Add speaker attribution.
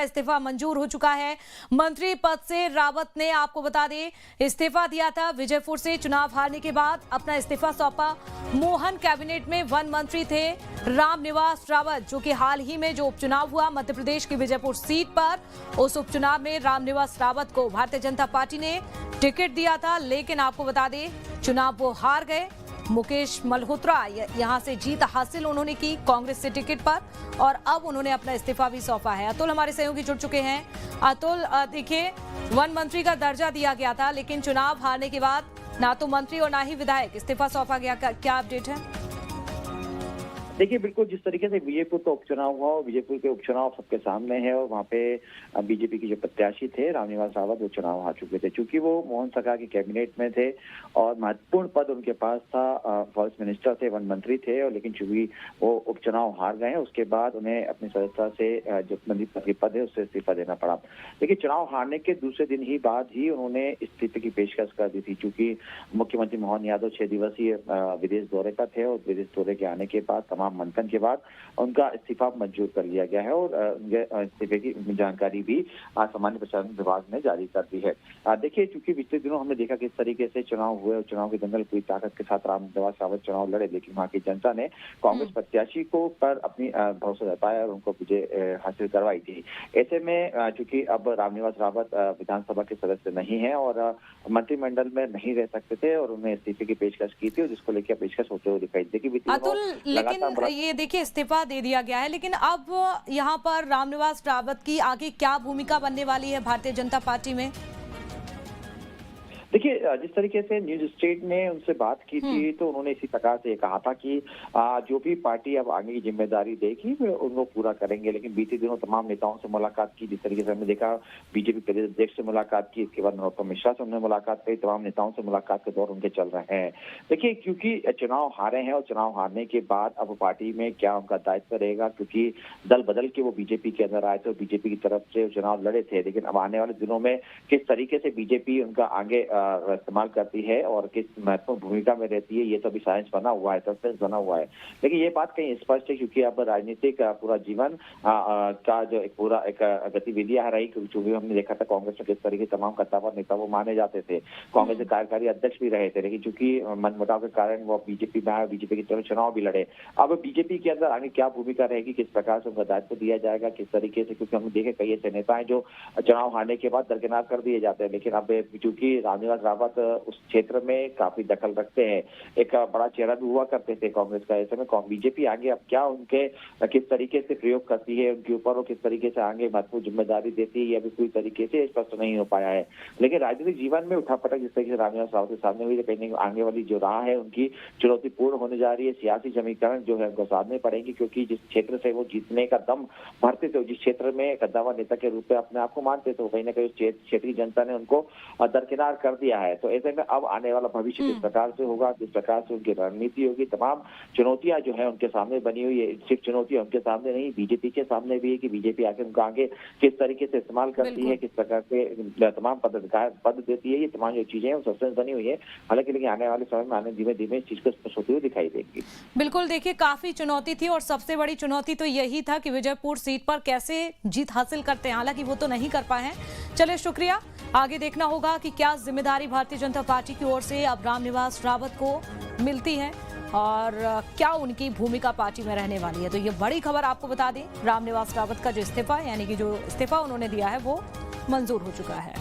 Speaker 1: इस्तीफा मंजूर हो चुका है। मंत्री पद से रावत ने, आपको बता दें, इस्तीफा दिया था। विजयपुर से चुनाव हारने के बाद अपना इस्तीफा सौंपा। मोहन कैबिनेट में वन मंत्री थे रामनिवास रावत, जो कि हाल ही में जो उपचुनाव हुआ मध्य प्रदेश की विजयपुर सीट पर, उस उपचुनाव में रामनिवास रावत को भारतीय जनता पार्टी ने टिकट दिया था, लेकिन आपको बता दें चुनाव वो हार गए। मुकेश मल्होत्रा यहां से जीत हासिल उन्होंने की कांग्रेस से टिकट पर, और अब उन्होंने अपना इस्तीफा भी सौंपा है। अतुल हमारे सहयोगी जुड़ चुके हैं। अतुल, देखिए, वन मंत्री का दर्जा दिया गया था, लेकिन चुनाव हारने के बाद ना तो मंत्री और ना ही विधायक, इस्तीफा सौंपा गया, क्या अपडेट है?
Speaker 2: देखिए, बिल्कुल जिस तरीके से बीजेपुर का उपचुनाव हुआ, बीजेपुर के उपचुनाव सबके सामने है, और वहाँ पे बीजेपी के जो प्रत्याशी थे रामनिवास रावत वो चुनाव हार चुके थे। चूंकि वो मोहन सरकार की कैबिनेट में थे और महत्वपूर्ण पद उनके पास था, फॉरेस्ट मिनिस्टर थे, वन मंत्री थे, और लेकिन चूंकि वो उपचुनाव हार गए, उसके बाद उन्हें अपनी सदस्यता से जो मंत्री पद है उससे इस्तीफा देना पड़ा। लेकिन चुनाव हारने के दूसरे दिन ही बाद ही उन्होंने इस्तीफे की पेशकश कर दी थी। चूंकि मुख्यमंत्री मोहन यादव 6 दिवसीय विदेश दौरे पर थे, और विदेश दौरे के आने के बाद तमाम मंथन के बाद उनका इस्तीफा मंजूर कर लिया गया है, और उनके इस्तीफे की जानकारी भी सामान्य प्रशासन विभाग ने जारी कर दी है। देखिए, चूंकि पिछले दिनों हमने देखा किस तरीके से चुनाव हुए, और चुनाव के दंगल पूरी ताकत के साथ रामनिवास रावत चुनाव लड़े, लेकिन वहाँ की जनता ने कांग्रेस प्रत्याशी को पर अपनी भरोसा जताया और उनको विजय हासिल करवाई थी। ऐसे में चूंकि अब रामनिवास रावत विधानसभा के सदस्य नहीं है और मंत्रिमंडल में नहीं रह सकते थे, और उन्हें इस्तीफे की पेशकश की थी, और जिसको लेकर पेशकश होते हुए दिखाई दी।
Speaker 1: अतुल, लेकिन ये देखिए इस्तीफा दे दिया गया है, लेकिन अब यहाँ पर रामनिवास रावत की आगे क्या भूमिका बनने वाली है भारतीय जनता पार्टी में?
Speaker 2: देखिए, जिस तरीके से न्यूज स्टेट ने उनसे बात की थी, तो उन्होंने इसी प्रकार से कहा था कि जो भी पार्टी अब आगे की जिम्मेदारी देगी वे उनको पूरा करेंगे। लेकिन बीते दिनों तमाम नेताओं से मुलाकात की, जिस तरीके से हमने देखा बीजेपी प्रदेश अध्यक्ष से मुलाकात की, इसके बाद नरोत्तम मिश्रा से उन्होंने मुलाकात की, तमाम नेताओं से मुलाकात के दौर उनके चल रहे हैं। देखिए, क्योंकि चुनाव हारे हैं और चुनाव हारने के बाद अब पार्टी में क्या उनका दायित्व रहेगा, क्योंकि दल बदल के वो बीजेपी के अंदर आए थे और बीजेपी की तरफ से चुनाव लड़े थे, लेकिन अब आने वाले दिनों में किस तरीके से बीजेपी उनका आगे इस्तेमाल करती है और किस महत्वपूर्ण भूमिका में रहती है, ये तो अभी साइंस बना हुआ है, सस्पेंस बना हुआ है। लेकिन ये बात कहीं स्पष्ट है, क्योंकि अब राजनीतिक पूरा जीवन का जो एक पूरा एक गतिविधियां रही, क्योंकि हमने देखा था कांग्रेस में किस तरीके तमाम कद्दावर नेता वो माने जाते थे, कांग्रेस के कार्यकारी अध्यक्ष भी रहे थे, लेकिन चूंकि मनमुटाव के कारण वो बीजेपी में आए, बीजेपी की तरफ चुनाव भी लड़े। अब बीजेपी के अंदर आगे क्या भूमिका रहेगी, किस प्रकार से उनका दायित्व दिया जाएगा, किस तरीके से, क्योंकि हमने देखे कई ऐसे नेता हैं जो चुनाव हारने के बाद दरकिनार कर दिए जाते हैं, लेकिन अब चूंकि रामनिवास रावत उस क्षेत्र में काफी दखल रखते हैं, एक बड़ा चेहरा भी हुआ करते थे कांग्रेस का, ऐसे में बीजेपी आगे अब क्या उनके किस तरीके से प्रयोग करती है उनके ऊपर, और किस तरीके से आगे महत्वपूर्ण जिम्मेदारी देती है, ये अभी पूरी तरीके से स्पष्ट नहीं हो पाया है। लेकिन राजनीतिक जीवन में उठापटक जिस तरीके से रामनिवास रावत के सामने हुई, कहीं आगे वाली जो राह है उनकी चुनौतीपूर्ण होने जा रही है। सियासी समीकरण जो है उनको साधने पड़ेंगे, क्योंकि जिस क्षेत्र से वो जीतने का दम भरते थे, जिस क्षेत्र में कद्दावर नेता के रूप में अपने आप को मानते थे, कहीं ना कहीं क्षेत्र की जनता ने उनको दरकिनार कर दिया है। तो ऐसे में अब आने वाला भविष्य किस प्रकार से होगा, किस प्रकार से उनकी रणनीति होगी, तमाम चुनौतियां जो है उनके सामने बनी हुई है। सिर्फ चुनौतियां उनके सामने नहीं, बीजेपी के सामने भी है कि बीजेपी आगे उनका आगे किस तरीके से इस्तेमाल करती है, किस प्रकार से तमाम पद देती है, ये तमाम जो चीजें हैं सस्पेंस बनी हुई है। हालांकि लेकिन आने वाले समय में आने धीमे धीमे इस चीज को स्पष्ट होती हुई दिखाई देगी।
Speaker 1: बिल्कुल, देखिए काफी चुनौती थी, और सबसे बड़ी चुनौती तो यही था कि विजयपुर सीट पर कैसे जीत हासिल करते हैं, हालांकि वो तो नहीं कर पाए हैं। चलिए, शुक्रिया। आगे देखना होगा कि क्या जिम्मेदारी भारतीय जनता पार्टी की ओर से अब रामनिवास रावत को मिलती है, और क्या उनकी भूमिका पार्टी में रहने वाली है। तो ये बड़ी खबर आपको बता दें, रामनिवास रावत का जो इस्तीफा, यानी कि जो इस्तीफा उन्होंने दिया है, वो मंजूर हो चुका है।